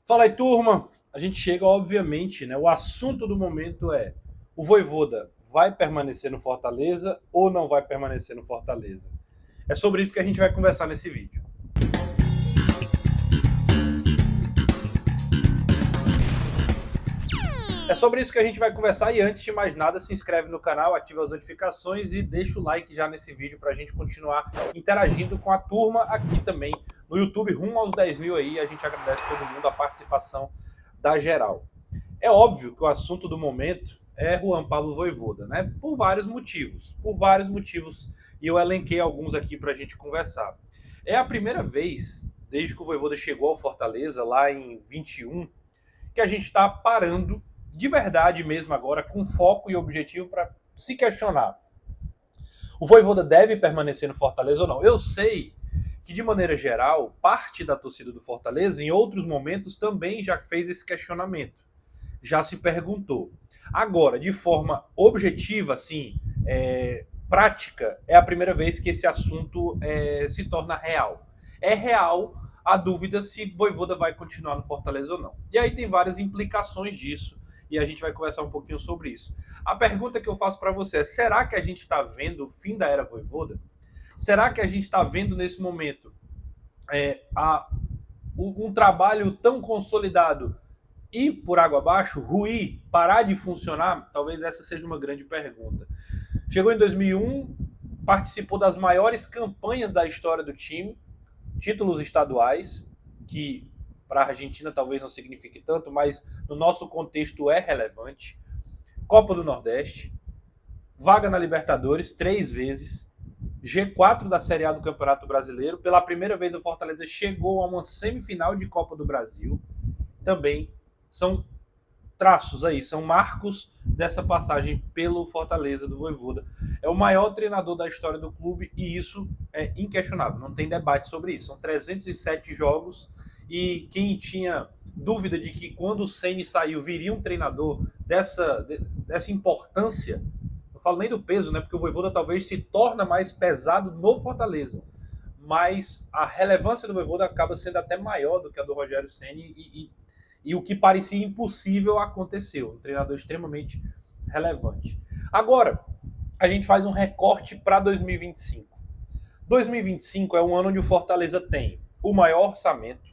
Fala aí, turma. A gente chega, obviamente, né? O assunto do momento é: o Vojvoda vai permanecer no Fortaleza ou não vai permanecer no Fortaleza? É sobre isso que a gente vai conversar nesse vídeo. É sobre isso que a gente vai conversar e antes de mais nada, se inscreve no canal, ativa as notificações e deixa o like já nesse vídeo para a gente continuar interagindo com a turma aqui também no YouTube, rumo aos 10 mil aí. A gente agradece todo mundo a participação da geral. É óbvio que o assunto do momento é Juan Pablo Vojvoda, né? Por vários motivos. Por vários motivos. E eu elenquei alguns aqui para a gente conversar. É a primeira vez, desde que o Vojvoda chegou ao Fortaleza, lá em 21, que a gente está parando de verdade mesmo agora, com foco e objetivo para se questionar. O Vojvoda deve permanecer no Fortaleza ou não? Eu sei que, de maneira geral, parte da torcida do Fortaleza, em outros momentos, também já fez esse questionamento. Já se perguntou. Agora, de forma objetiva, assim, prática, é a primeira vez que esse assunto se torna real. É real a dúvida se Vojvoda vai continuar no Fortaleza ou não. E aí tem várias implicações disso, e a gente vai conversar um pouquinho sobre isso. A pergunta que eu faço para você é: será que a gente está vendo o fim da era Vojvoda? Será que a gente está vendo nesse momento um trabalho tão consolidado ir por água abaixo, ruir, parar de funcionar? Talvez essa seja uma grande pergunta. Chegou em 2001, participou das maiores campanhas da história do time, títulos estaduais, que para a Argentina talvez não signifique tanto, mas no nosso contexto é relevante. Copa do Nordeste, vaga na Libertadores 3 vezes, G4 da Série A do Campeonato Brasileiro. Pela primeira vez o Fortaleza chegou a uma semifinal de Copa do Brasil. Também são traços aí, são marcos dessa passagem pelo Fortaleza do Vojvoda. É o maior treinador da história do clube e isso é inquestionável, não tem debate sobre isso. São 307 jogos e quem tinha dúvida de que quando o Ceni saiu viria um treinador dessa importância, não falo nem do peso, né? Porque o Vojvoda talvez se torna mais pesado no Fortaleza, mas a relevância do Vojvoda acaba sendo até maior do que a do Rogério Ceni e o que parecia impossível aconteceu. Um treinador extremamente relevante. Agora, a gente faz um recorte para 2025. 2025 é um ano onde o Fortaleza tem o maior orçamento,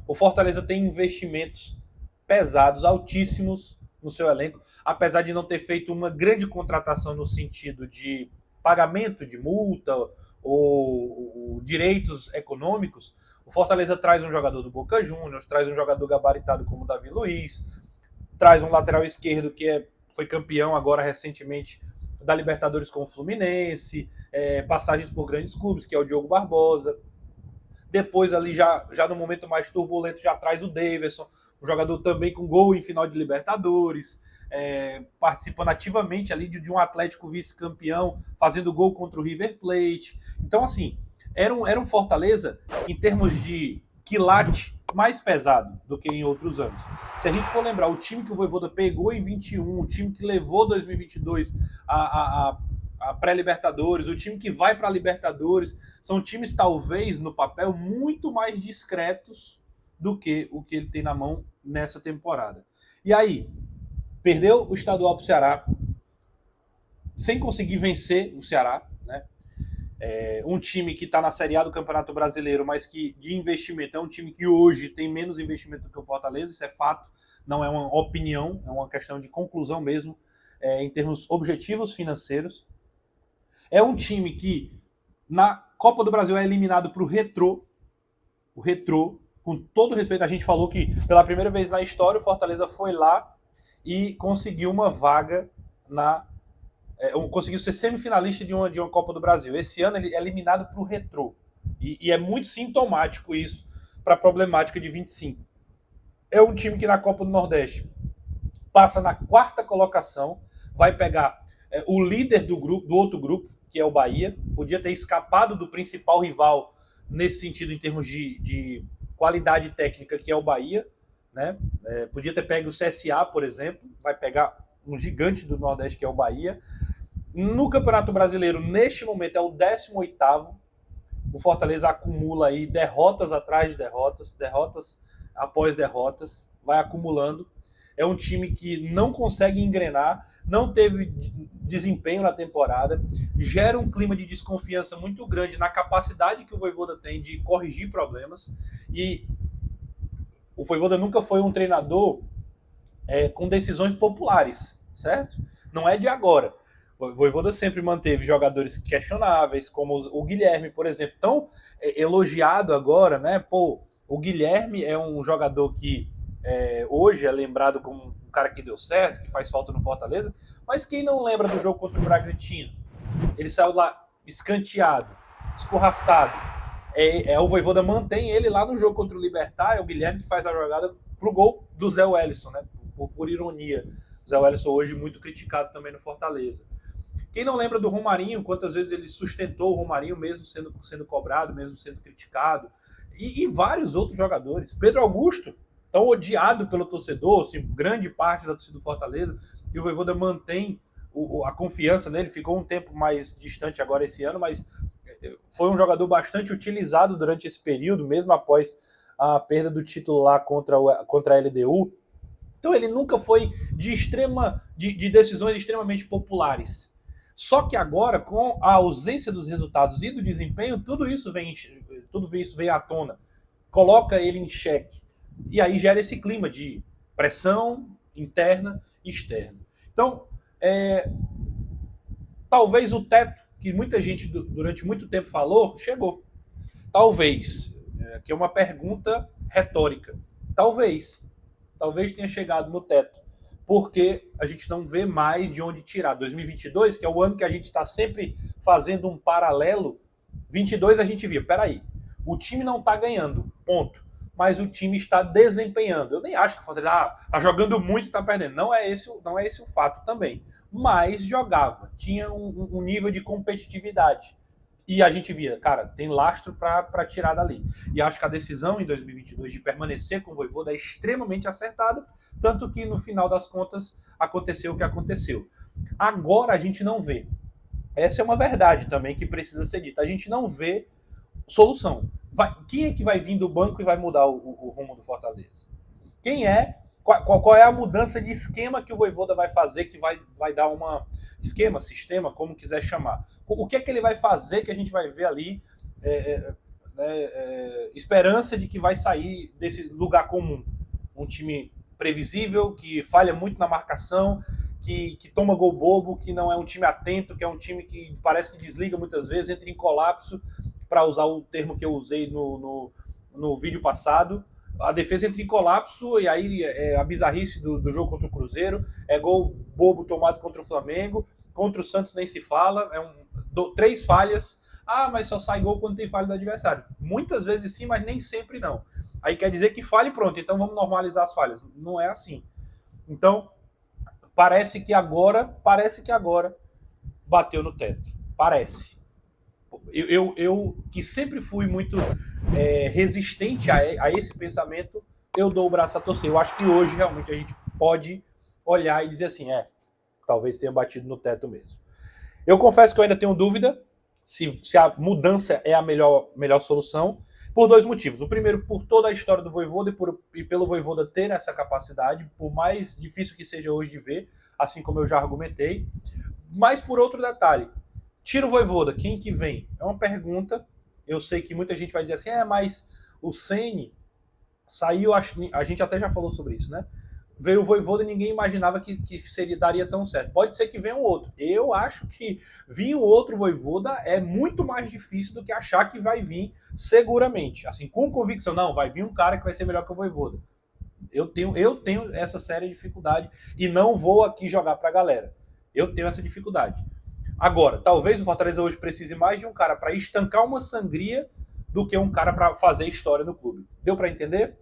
o Fortaleza tem investimentos pesados, altíssimos no seu elenco, apesar de não ter feito uma grande contratação no sentido de pagamento de multa ou direitos econômicos. O Fortaleza traz um jogador do Boca Juniors, traz um jogador gabaritado como o Davi Luiz, traz um lateral esquerdo que foi campeão agora recentemente da Libertadores com o Fluminense, passagens por grandes clubes, que é o Diogo Barbosa. Depois ali já no momento mais turbulento já traz o Daverson, um jogador também com gol em final de Libertadores, participando ativamente ali de um Atlético vice-campeão, fazendo gol contra o River Plate. Então, assim, era um Fortaleza, em termos de quilate, mais pesado do que em outros anos. Se a gente for lembrar, o time que o Vojvoda pegou em 21, o time que levou 2022 a pré-Libertadores, o time que vai para a Libertadores, são times talvez no papel muito mais discretos do que o que ele tem na mão nessa temporada. E aí, perdeu o estadual para o Ceará, sem conseguir vencer o Ceará, né? Um time que está na Série A do Campeonato Brasileiro, mas que de investimento é um time que hoje tem menos investimento do que o Fortaleza, isso é fato, não é uma opinião, é uma questão de conclusão mesmo, em termos objetivos financeiros. É um time que na Copa do Brasil é eliminado para o Retrô. O Retrô, com todo respeito, a gente falou que pela primeira vez na história o Fortaleza foi lá e conseguiu uma vaga conseguiu ser semifinalista de uma Copa do Brasil. Esse ano ele é eliminado para o Retrô. E é muito sintomático isso para a problemática de 25. É um time que na Copa do Nordeste passa na 4ª colocação, vai pegar o líder do outro grupo, que é o Bahia. Podia ter escapado do principal rival nesse sentido, em termos de qualidade técnica, que é o Bahia, né? Podia ter pego o CSA, por exemplo, vai pegar um gigante do Nordeste, que é o Bahia. No Campeonato Brasileiro, neste momento, é o 18º. O Fortaleza acumula aí derrotas atrás de derrotas após derrotas, vai acumulando. É um time que não consegue engrenar, não teve desempenho na temporada, gera um clima de desconfiança muito grande na capacidade que o Vojvoda tem de corrigir problemas. E o Vojvoda nunca foi um treinador com decisões populares, certo? Não é de agora. O Vojvoda sempre manteve jogadores questionáveis, como o Guilherme, por exemplo, tão elogiado agora, né? Pô, o Guilherme é um jogador que hoje é lembrado como um cara que deu certo, que faz falta no Fortaleza, mas quem não lembra do jogo contra o Bragantino? Ele saiu lá escanteado, escorraçado. O Vojvoda mantém ele lá no jogo contra o Libertad, é o Guilherme que faz a jogada pro gol do Zé Wellison, né? Por ironia. O Zé Wellison hoje muito criticado também no Fortaleza. Quem não lembra do Romarinho, quantas vezes ele sustentou o Romarinho mesmo sendo cobrado, mesmo sendo criticado, e vários outros jogadores. Pedro Augusto, tão odiado pelo torcedor, assim, grande parte da torcida do Fortaleza, e o Vojvoda mantém a confiança nele, ficou um tempo mais distante agora esse ano, mas foi um jogador bastante utilizado durante esse período, mesmo após a perda do título lá contra a LDU. Então ele nunca foi de decisões extremamente populares. Só que agora, com a ausência dos resultados e do desempenho, tudo isso vem à tona, coloca ele em xeque. E aí gera esse clima de pressão interna e externa. Então, talvez o teto que muita gente durante muito tempo falou, chegou. Talvez, que é uma pergunta retórica. Talvez tenha chegado no teto, porque a gente não vê mais de onde tirar. 2022, que é o ano que a gente está sempre fazendo um paralelo, 22 a gente via, peraí, o time não está ganhando, ponto. Mas o time está desempenhando. Eu nem acho que o Fortaleza tá jogando muito e está perdendo. Não é esse o fato também. Mas jogava, tinha um nível de competitividade. E a gente via, cara, tem lastro para tirar dali. E acho que a decisão em 2022 de permanecer com o Vojvoda é extremamente acertada, tanto que no final das contas aconteceu o que aconteceu. Agora a gente não vê. Essa é uma verdade também que precisa ser dita. A gente não vê solução. Quem é que vai vir do banco e vai mudar o rumo do Fortaleza? Quem é? Qual é a mudança de esquema que o Vojvoda vai fazer, que vai dar uma sistema, como quiser chamar? O que é que ele vai fazer que a gente vai ver ali esperança de que vai sair desse lugar comum? Um time previsível, que falha muito na marcação, que toma gol bobo, que não é um time atento, que é um time que parece que desliga muitas vezes, entra em colapso, para usar o termo que eu usei no vídeo passado. A defesa entra em colapso, e aí a bizarrice do jogo contra o Cruzeiro, gol bobo tomado contra o Flamengo, contra o Santos nem se fala, 3 falhas, mas só sai gol quando tem falha do adversário. Muitas vezes sim, mas nem sempre não. Aí quer dizer que falha e pronto, então vamos normalizar as falhas. Não é assim. Então, parece que agora bateu no teto. Parece. Eu que sempre fui muito resistente a esse pensamento, eu dou o braço a torcer. Eu acho que hoje realmente a gente pode olhar e dizer assim, talvez tenha batido no teto mesmo. Eu confesso que eu ainda tenho dúvida se a mudança é a melhor solução, por 2 motivos. O primeiro, por toda a história do Vojvoda e pelo Vojvoda ter essa capacidade, por mais difícil que seja hoje de ver, assim como eu já argumentei. Mas por outro detalhe, tira o Vojvoda, quem que vem? É uma pergunta. Eu sei que muita gente vai dizer assim, mas o Ceni saiu, a gente até já falou sobre isso, né? Veio o Vojvoda e ninguém imaginava que daria tão certo. Pode ser que venha um outro. Eu acho que vir um outro Vojvoda é muito mais difícil do que achar que vai vir seguramente. Assim, com convicção, não, vai vir um cara que vai ser melhor que o Vojvoda. Eu tenho essa séria dificuldade e não vou aqui jogar pra galera. Eu tenho essa dificuldade. Agora, talvez o Fortaleza hoje precise mais de um cara para estancar uma sangria do que um cara para fazer história no clube. Deu para entender?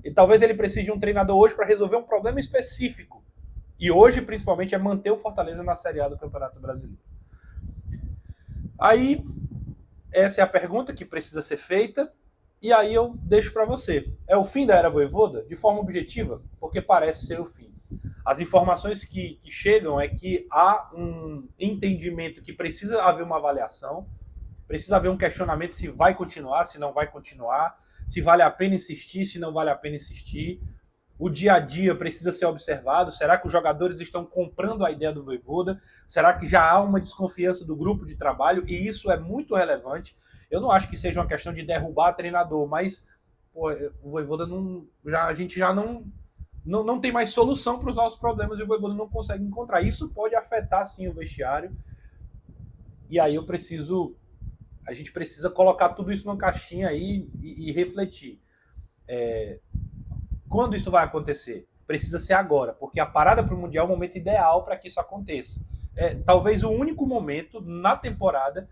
E talvez ele precise de um treinador hoje para resolver um problema específico. E hoje, principalmente, é manter o Fortaleza na Série A do Campeonato Brasileiro. Aí, essa é a pergunta que precisa ser feita. E aí eu deixo para você. É o fim da era Vojvoda? De forma objetiva? Porque parece ser o fim. As informações que chegam é que há um entendimento que precisa haver uma avaliação, precisa haver um questionamento se vai continuar, se não vai continuar. se vale a pena insistir, se não vale a pena insistir. O dia a dia precisa ser observado. Será que os jogadores estão comprando a ideia do Vojvoda? Será que já há uma desconfiança do grupo de trabalho? E isso é muito relevante. Eu não acho que seja uma questão de derrubar treinador, mas pô, o Vojvoda a gente já não tem mais solução para os nossos problemas e o Vojvoda não consegue encontrar. Isso pode afetar sim o vestiário. E aí a gente precisa colocar tudo isso numa caixinha aí e refletir. Quando isso vai acontecer? Precisa ser agora, porque a parada para o Mundial é o momento ideal para que isso aconteça. Talvez o único momento na temporada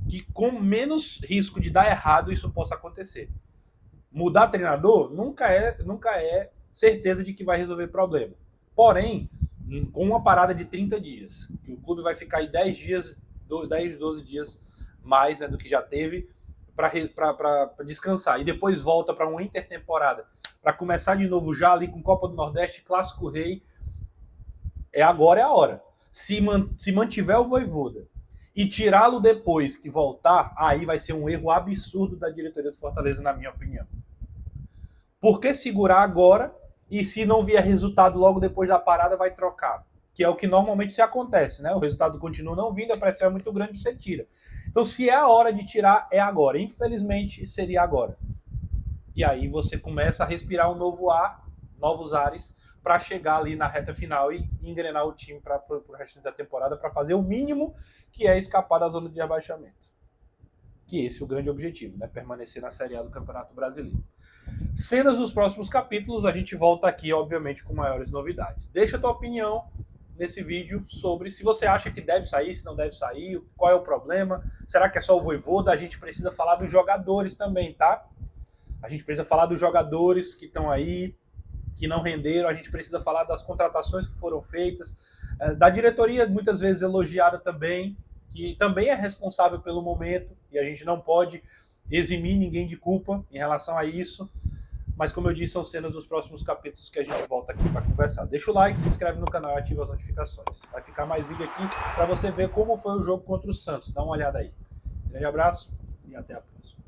que com menos risco de dar errado isso possa acontecer. Mudar treinador nunca é certeza de que vai resolver problema. Porém, com uma parada de 30 dias, que o clube vai ficar aí 10, 12 dias mais, né, do que já teve para descansar. E depois volta para uma intertemporada para começar de novo já ali com Copa do Nordeste, Clássico Rei. Agora é a hora. Se mantiver o Vojvoda e tirá-lo depois que voltar, aí vai ser um erro absurdo da diretoria do Fortaleza, na minha opinião. Por que segurar agora e se não vier resultado logo depois da parada, vai trocar? Que é o que normalmente se acontece, né? O resultado continua não vindo, a pressão é muito grande, você tira. Então, se é a hora de tirar, é agora. Infelizmente, seria agora. E aí você começa a respirar um novo ar, novos ares, para chegar ali na reta final e engrenar o time para o resto da temporada, para fazer o mínimo, que é escapar da zona de rebaixamento. Que esse é o grande objetivo, né? Permanecer na Série A do Campeonato Brasileiro. Cenas dos próximos capítulos, a gente volta aqui, obviamente, com maiores novidades. Deixa a tua opinião nesse vídeo sobre se você acha que deve sair, se não deve sair, qual é o problema, será que é só o Vojvoda? A gente precisa falar dos jogadores também, tá? A gente precisa falar dos jogadores que estão aí, que não renderam, a gente precisa falar das contratações que foram feitas, da diretoria muitas vezes elogiada também, que também é responsável pelo momento, e a gente não pode eximir ninguém de culpa em relação a isso, mas como eu disse, são cenas dos próximos capítulos que a gente volta aqui para conversar. Deixa o like, se inscreve no canal e ativa as notificações. Vai ficar mais vídeo aqui para você ver como foi o jogo contra o Santos. Dá uma olhada aí. Grande abraço e até a próxima.